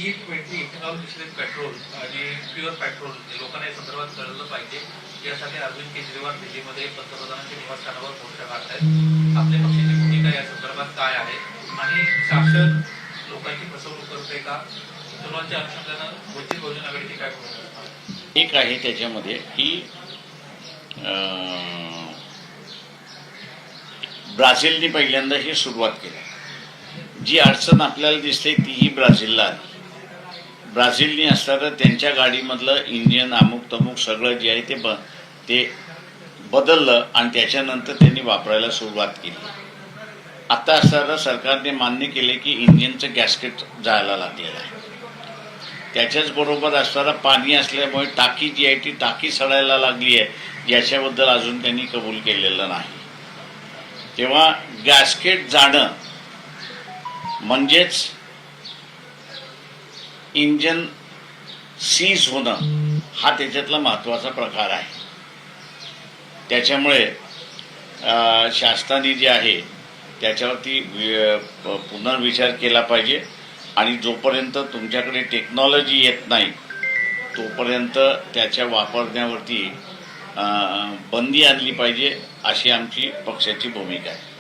E20 ethanol मिश्रित petrol आणि pure petrol लोकांना या संदर्भात कळलं पाहिजे। यासाठी अरविंद केजरीवाल दिल्लीमध्ये पंतप्रधानांच्या निवासस्थानावर मोर्चा काढतायत। आपल्या पक्षाची भूमिका या संदर्भात काय आहे आणि शासन लोकांची फसवणूक करते का? इथेनॉलच्या अनुषंगाने वंचित बहुजन आघाडीची काय भूमिका आहे? एक आहे त्याच्यामध्ये की ब्राझीलने पहिल्यांदा ही सुरुवात केली। जी अडचण आपल्याला दिसते तीही ब्राझीलला आली। ब्राझीलने असताना त्यांच्या गाडीमधलं इंजिन अमुक तमुक सगळं जे आहे ते बदललं आणि त्याच्यानंतर त्यांनी वापरायला सुरुवात केली। आता असताना सरकारने मान्य केले की इंजिनचं गॅस्केट जायला लागलेलं आहे। त्याच्याच बरोबर असताना पाणी असल्यामुळे टाकी जी आहे ती टाकी सडायला लागली आहे, याच्याबद्दल अजून त्यांनी कबूल केलेलं नाही। तेव्हा गॅस्केट जाणं म्हणजेच इंजन सीज होणं हा त्याच्यातला महत्त्वाचा प्रकार आहे। त्याच्यामुळे शासनाने जे आहे त्याच्यावरती पुनर्विचार केला पाहिजे आणि जोपर्यंत तुमच्याकडे टेक्नॉलॉजी येत नाही तोपर्यंत त्याच्या वापरण्यावरती बंदी आणली पाहिजे, अशी आमची पक्षाची भूमिका आहे।